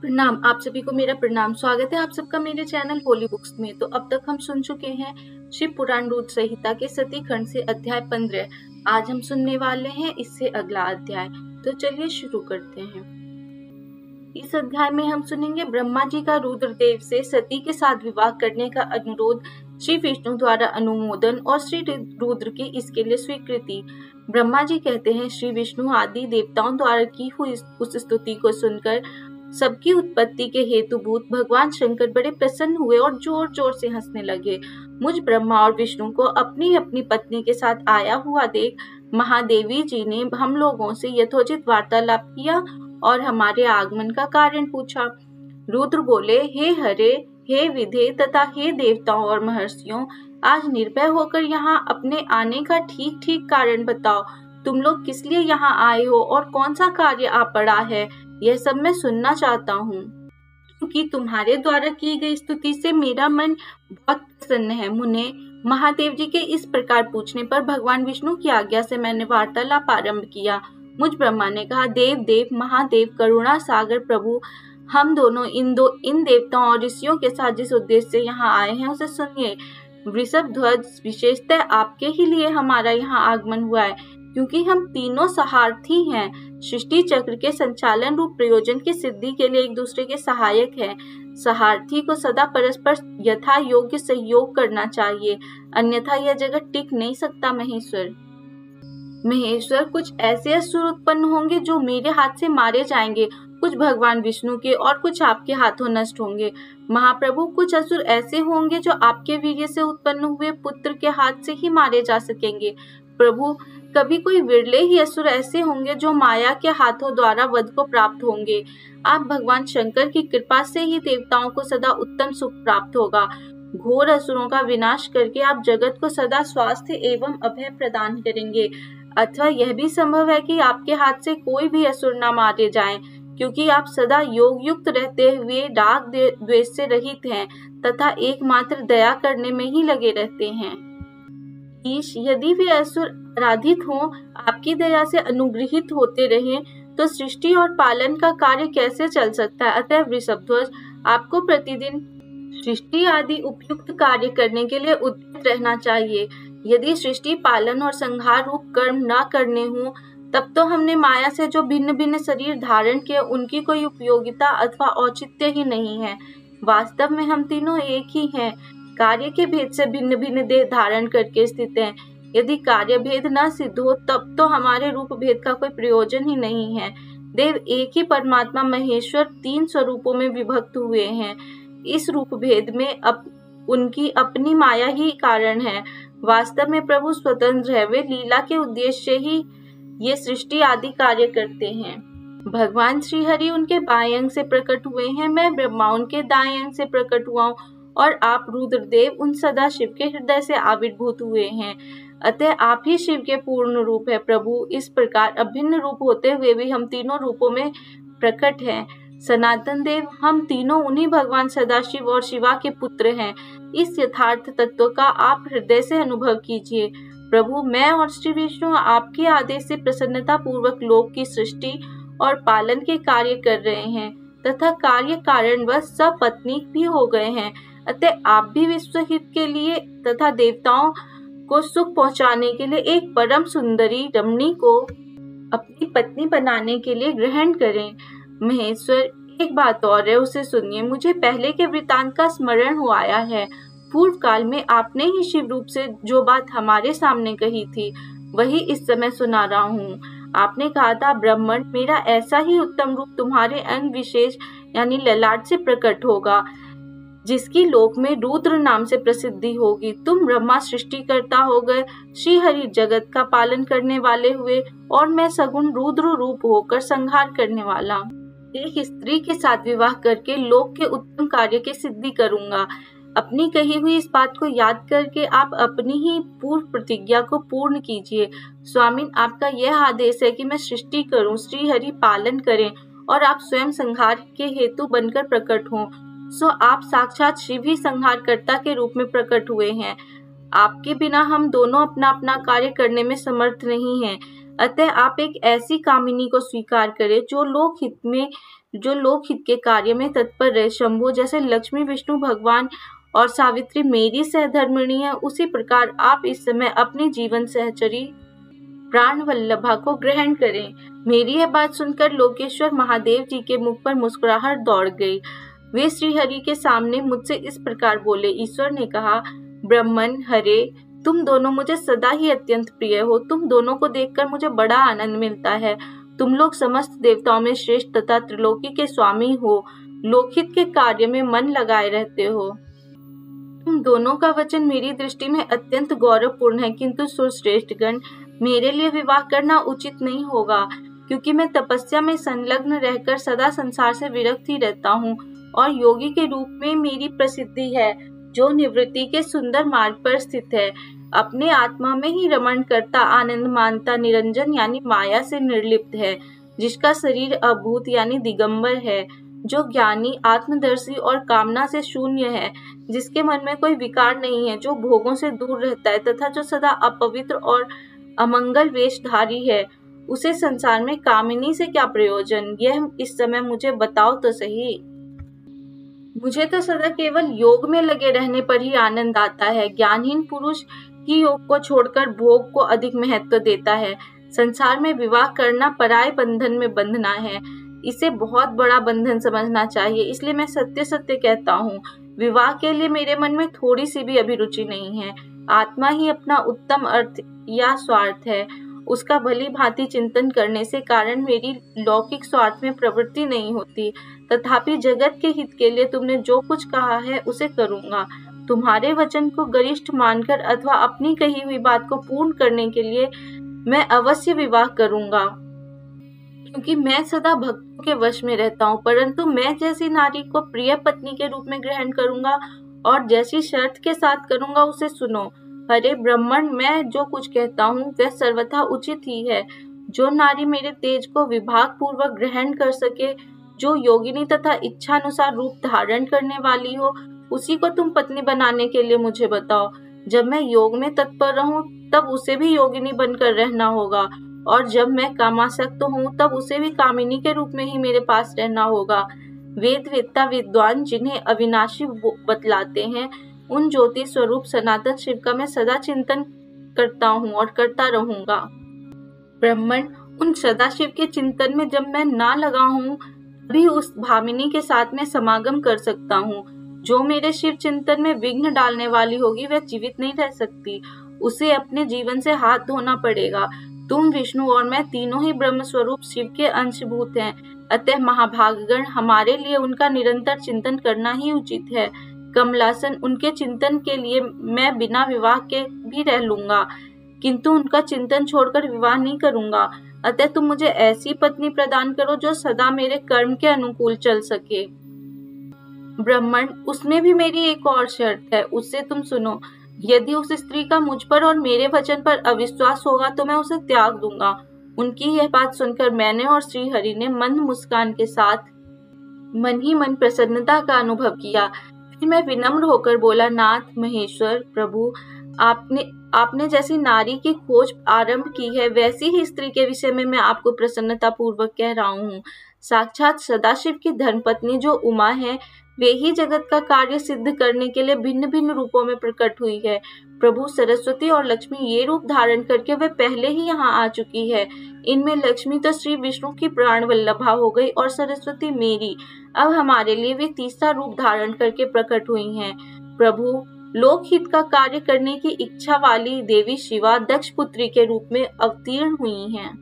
प्रणाम। आप सभी को मेरा प्रणाम। स्वागत है आप सबका मेरे चैनल होली बुक्स में। तो अब तक हम सुन चुके हैं शिव पुराण रुद्र संहिता के सती खंड से अध्याय 15। आज हम सुनने वाले हैं इससे अगला अध्याय। तो चलिए शुरू करते हैं। इस अध्याय में हम सुनेंगे ब्रह्मा जी का रुद्रदेव से सती के साथ विवाह करने का अनुरोध, श्री विष्णु द्वारा अनुमोदन और श्री रुद्र की इसके लिए स्वीकृति। ब्रह्मा जी कहते हैं, श्री विष्णु आदि देवताओं द्वारा की हुई उस स्तुति को सुनकर सबकी उत्पत्ति के हेतुभूत भगवान शंकर बड़े प्रसन्न हुए और जोर जोर से हंसने लगे। मुझ ब्रह्मा और विष्णु को अपनी अपनी पत्नी के साथ आया हुआ देख महादेवी जी ने हम लोगों से यथोचित वार्तालाप किया और हमारे आगमन का कारण पूछा। रुद्र बोले, हे हरे, हे विधे तथा हे देवताओं और महर्षियों, आज निर्भय होकर यहाँ अपने आने का ठीक ठीक कारण बताओ। तुम लोग किस लिए यहाँ आए हो और कौन सा कार्य आ पड़ा है, यह सब मैं सुनना चाहता हूँ, क्योंकि तुम्हारे द्वारा की गई स्तुति से मेरा मन बहुत प्रसन्न है। मुने, महादेव जी के इस प्रकार पूछने पर भगवान विष्णु की आज्ञा से मैंने वार्तालाप आरंभ किया। मुझ ब्रह्मा ने कहा, देव महादेव करुणा सागर प्रभु, हम दोनों इन देवताओं और ऋषियों के साथ जिस उद्देश्य से यहाँ आए हैं उसे सुनिए। वृषभ ध्वज, विशेषतः आपके ही लिए हमारा यहाँ आगमन हुआ है, क्योंकि हम तीनों सहार्थी हैं। सृष्टि चक्र के संचालन रूप प्रयोजन की सिद्धि के लिए एक दूसरे के सहायक हैं। सहार्थी को सदा परस्पर यथा योग्य सहयोग करना चाहिए, अन्यथा यह जगत टिक नहीं सकता। महेश्वर, कुछ ऐसे असुर उत्पन्न होंगे जो मेरे हाथ से मारे जाएंगे, कुछ भगवान विष्णु के और कुछ आपके हाथों नष्ट होंगे। महाप्रभु, कुछ असुर ऐसे होंगे जो आपके वीर्य से उत्पन्न हुए पुत्र के हाथ से ही मारे जा सकेंगे। प्रभु, कभी कोई विरले ही असुर ऐसे होंगे जो माया के हाथों द्वारा वध को प्राप्त होंगे। आप भगवान शंकर की कृपा से ही देवताओं को सदा उत्तम सुख प्राप्त होगा। घोर असुरों का विनाश करके आप जगत को सदा स्वास्थ्य एवं अभय प्रदान करेंगे। अथवा यह भी संभव है कि आपके हाथ से कोई भी असुर न मारे जाएं, क्योंकि आप सदा योग युक्त रहते हुए राग द्वेष से रहित हैं तथा एकमात्र दया करने में ही लगे रहते हैं। ईश, यदि वे असुर अपराधित हों, आपकी दया से अनुग्रहित होते रहें, तो सृष्टि और पालन का कार्य कैसे चल सकता है। अतः वृषभध्वज, आपको प्रतिदिन सृष्टि आदि उपयुक्त कार्य करने के लिए उद्यत रहना चाहिए। यदि सृष्टि पालन और संहार रूप कर्म न करने हों, तब तो हमने माया से जो भिन्न भिन्न शरीर धारण किए उनकी कोई उपयोगिता अथवा औचित्य ही नहीं है। वास्तव में हम तीनों एक ही हैं, कार्य के भेद से भिन्न भिन्न देह धारण करके स्थित हैं। यदि कार्य भेद न सिद्ध हो, तब तो हमारे रूप भेद का कोई प्रयोजन ही नहीं है। देव एक ही परमात्मा महेश्वर तीन स्वरूपों में विभक्त हुए हैं। इस रूप भेद में उनकी अपनी माया ही कारण है। वास्तव में प्रभु स्वतंत्र है, वे लीला के उद्देश्य ही ये सृष्टि आदि कार्य करते हैं। भगवान श्री हरि उनके बाएं अंग से प्रकट हुए हैं, मैं ब्रह्मा उनके दाएं अंग से प्रकट हुआ हूँ, और आप रुद्रदेव उन सदा शिव के हृदय से आविर्भूत हुए हैं। अतः आप ही शिव के पूर्ण रूप है। प्रभु, इस प्रकार अभिन्न रूप होते हुए भी हम तीनों रूपों में प्रकट हैं। सनातन देव, हम तीनों उन्हीं भगवान सदाशिव और शिवा के पुत्र हैं। इस यथार्थ तत्व का आप हृदय से अनुभव कीजिए। प्रभु, मैं और श्री विष्णु आपके आदेश से प्रसन्नता पूर्वक लोक की सृष्टि और पालन के कार्य कर रहे हैं तथा कार्य कारणवश सपत्नीक भी हो गए हैं। अतः आप भी विश्व हित के लिए तथा देवताओं को सुख पहुंचाने के लिए एक परम सुंदरी रमणी को अपनी पत्नी बनाने के लिए ग्रहण करें। महेश्वर, एक बात और है, उसे सुनिए। मुझे पहले के वृतांत का स्मरण हो आया है। पूर्व काल में आपने ही शिव रूप से जो बात हमारे सामने कही थी, वही इस समय सुना रहा हूँ। आपने कहा था, ब्राह्मण, मेरा ऐसा ही उत्तम रूप तुम्हारे अंग विशेष यानी ललाट से प्रकट होगा, जिसकी लोक में रुद्र नाम से प्रसिद्धि होगी। तुम ब्रह्मा सृष्टिकर्ता हो गए, श्री हरि जगत का पालन करने वाले हुए, और मैं सगुण रुद्र रूप होकर संहार करने वाला एक स्त्री के साथ विवाह करके लोक के उत्तम कार्य की सिद्धि करूंगा। अपनी कही हुई इस बात को याद करके आप अपनी ही पूर्व प्रतिज्ञा को पूर्ण कीजिए। स्वामी, आपका यह आदेश है कि मैं सृष्टि करूं, श्री हरि पालन करें और आप स्वयं संहार के हेतु बनकर प्रकट हों। सो आप साक्षात शिव ही संहारकर्ता के रूप में प्रकट हुए हैं। आपके बिना हम दोनों अपना अपना कार्य करने में समर्थ नहीं हैं। अतः आप एक ऐसी कामिनी को स्वीकार करें जो लोक हित में जो लोकहित के कार्य में तत्पर रहे। शंभो, जैसे लक्ष्मी विष्णु भगवान और सावित्री मेरी सहधर्मिणी है, उसी प्रकार आप इस समय अपनी जीवन सहचरी प्राण वल्लभा को ग्रहण करें। मेरी यह बात सुनकर लोकेश्वर महादेव जी के मुख पर मुस्कुराहट दौड़ गई। वे श्रीहरि के सामने मुझसे इस प्रकार बोले। ईश्वर ने कहा, ब्रह्मन, हरे, तुम दोनों मुझे सदा ही अत्यंत प्रिय हो। तुम दोनों को देखकर मुझे बड़ा आनंद मिलता है। तुम लोग समस्त देवताओं में श्रेष्ठ तथा त्रिलोकी के स्वामी हो। लोकहित के कार्य में मन लगाए रहते हो। तुम दोनों का वचन मेरी दृष्टि में अत्यंत गौरवपूर्ण है, किंतु सुरश्रेष्ठगण, मेरे लिए विवाह करना उचित नहीं होगा, क्योंकि मैं तपस्या में संलग्न रहकर सदा संसार से विरक्त ही रहता हूँ और योगी के रूप में मेरी प्रसिद्धि है, जो निवृत्ति के सुंदर मार्ग पर स्थित है, अपने आत्मा में ही रमण करता, आनंद मानता, निरंजन यानी माया से निर्लिप्त है, जिसका शरीर अभूत यानी दिगंबर है, जो ज्ञानी, आत्मदर्शी और कामना से शून्य है, जिसके मन में कोई विकार नहीं है, जो भोगों से दूर रहता है तथा जो सदा अपवित्र और अमंगल वेशधारी है, उसे संसार में कामिनी से क्या प्रयोजन? यह इस समय मुझे बताओ तो सही। मुझे तो सदा केवल योग में लगे रहने पर ही आनंद आता है। ज्ञानहीन पुरुष ही योग को छोड़कर भोग को अधिक महत्व देता है। संसार में विवाह करना पराय बंधन में बंधना है। इसे बहुत बड़ा बंधन समझना चाहिए। इसलिए मैं सत्य सत्य कहता हूँ, विवाह के लिए मेरे मन में थोड़ी सी भी अभिरुचि नहीं है। आत्मा ही अपना उत्तम अर्थ या स्वार्थ है। उसका भली भांति चिंतन करने से कारण मेरी लौकिक स्वार्थ में प्रवृत्ति नहीं होती। तथापि जगत के हित के लिए तुमने जो कुछ कहा है उसे करूंगा। तुम्हारे वचन को गरिष्ठ मानकर अथवा अपनी कही हुई बात को पूर्ण करने के लिए मैं अवश्य विवाह करूंगा, क्योंकि मैं सदा भक्तों के वश में रहता हूँ। परंतु मैं जैसी नारी को प्रिय पत्नी के रूप में ग्रहण करूंगा और जैसी शर्त के साथ करूंगा उसे सुनो। हरे ब्राह्मण, मैं जो कुछ कहता हूँ वह सर्वथा उचित ही है। जो नारी मेरे तेज को विभाग पूर्वक ग्रहण कर सके, जो योगिनी तथा इच्छानुसार रूप धारण करने वाली हो, उसी को तुम पत्नी बनाने के लिए मुझे बताओ। जब मैं योग में तत्पर रहूं तब उसे भी योगिनी बनकर रहना होगा, और जब मैं कामासक्त हूँ तब उसे भी कामिनी के रूप में ही मेरे पास रहना होगा। वेद वेत्ता विद्वान जिन्हें अविनाशी बतलाते हैं, उन ज्योति स्वरूप सनातन शिव का मैं सदा चिंतन करता हूँ और करता रहूंगा। ब्राह्मण, उन सदाशिव के चिंतन में जब मैं ना लगा हूँ भी उस भामिनी के साथ में समागम कर सकता हूँ। जो मेरे शिव चिंतन में विघ्न डालने वाली होगी वह जीवित नहीं रह सकती। उसे अपने जीवन से हाथ धोना पड़ेगा। तुम, विष्णु और मैं तीनों ही ब्रह्म स्वरूप शिव के अंशभूत हैं। अतः महाभागगण, हमारे लिए उनका निरंतर चिंतन करना ही उचित है। कमलासन, उनके चिंतन के लिए मैं बिना विवाह के भी रह लूंगा, किंतु उनका चिंतन छोड़कर विवाह नहीं करूंगा। अतः तुम मुझे ऐसी पत्नी प्रदान करो जो सदा मेरे कर्म के अनुकूल चल सके। ब्राह्मण, उसमें भी मेरी एक और शर्त है, उससे तुम सुनो। यदि उस स्त्री का मुझ पर और मेरे वचन पर अविश्वास होगा तो मैं उसे त्याग दूंगा। उनकी यह बात सुनकर मैंने और श्री हरि ने मंद मुस्कान के साथ मन ही मन प्रसन्नता का अनुभव किया। फिर मैं विनम्र होकर बोला, नाथ महेश्वर प्रभु, आपने जैसी नारी की खोज आरंभ की है, वैसी ही स्त्री के विषय में मैं आपको प्रसन्नता पूर्वक कह रहा हूँ। साक्षात सदाशिव की धर्मपत्नी जो उमा है, वे ही जगत का कार्य सिद्ध करने के लिए भिन्न भिन्न रूपों में प्रकट हुई है। प्रभु सरस्वती और लक्ष्मी ये रूप धारण करके वे पहले ही यहाँ आ चुकी है। इनमें लक्ष्मी तो श्री विष्णु की प्राण वल्लभा हो गई और सरस्वती मेरी। अब हमारे लिए वे तीसरा रूप धारण करके प्रकट हुई हैं। प्रभु, लोकहित का कार्य करने की इच्छा वाली देवी शिवा दक्ष पुत्री के रूप में अवतीर्ण हुई हैं।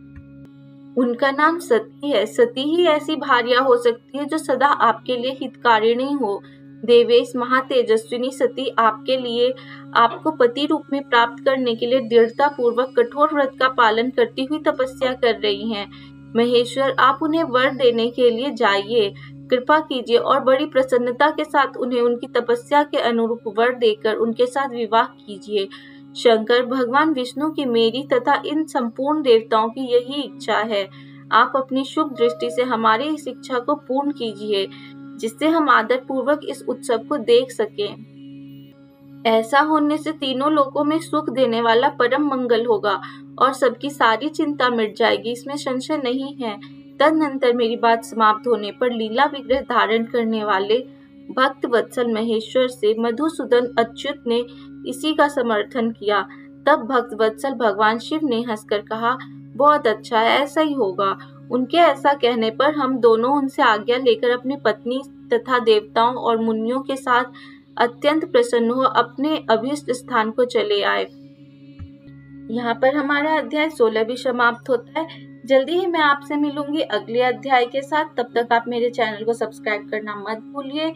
उनका नाम सती है। सती ही ऐसी भार्या हो सकती है जो सदा आपके लिए हितकारिणी हो। देवेश महातेजस्विनी सती आपके लिए, आपको पति रूप में प्राप्त करने के लिए दृढ़ता पूर्वक कठोर व्रत का पालन करती हुई तपस्या कर रही हैं। महेश्वर, आप उन्हें वर देने के लिए जाइए, कृपा कीजिए और बड़ी प्रसन्नता के साथ उन्हें उनकी तपस्या के अनुरूप वर देकर उनके साथ विवाह कीजिए। शंकर, भगवान विष्णु की, मेरी तथा इन संपूर्ण देवताओं की यही इच्छा है। आप अपनी शुभ दृष्टि से हमारी इस इच्छा को पूर्ण कीजिए, जिससे हम आदर पूर्वक इस उत्सव को देख सकें। ऐसा होने से तीनों लोकों में सुख देने वाला परम मंगल होगा और सबकी सारी चिंता मिट जाएगी, इसमें संशय नहीं है। तदनंतर मेरी बात समाप्त होने पर लीला विग्रह धारण करने वाले भक्त वत्सल महेश्वर से मधुसूदन अच्युत ने इसी का समर्थन किया। तब भक्त वत्सल भगवान शिव ने हंसकर कहा, बहुत अच्छा है, ऐसा ही होगा। उनके ऐसा कहने पर हम दोनों उनसे आज्ञा लेकर अपनी पत्नी तथा देवताओं और मुनियों के साथ अत्यंत प्रसन्न हो अपने अभीष्ट स्थान को चले आए। यहाँ पर हमारा अध्याय 16 भी समाप्त होता है। जल्दी ही मैं आपसे मिलूंगी अगले अध्याय के साथ। तब तक आप मेरे चैनल को सब्सक्राइब करना मत भूलिए,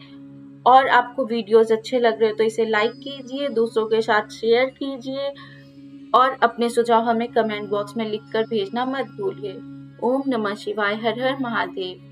और आपको वीडियोस अच्छे लग रहे हो तो इसे लाइक कीजिए, दूसरों के साथ शेयर कीजिए, और अपने सुझाव हमें कमेंट बॉक्स में लिखकर भेजना मत भूलिए। ओम नमः शिवाय। हर हर महादेव।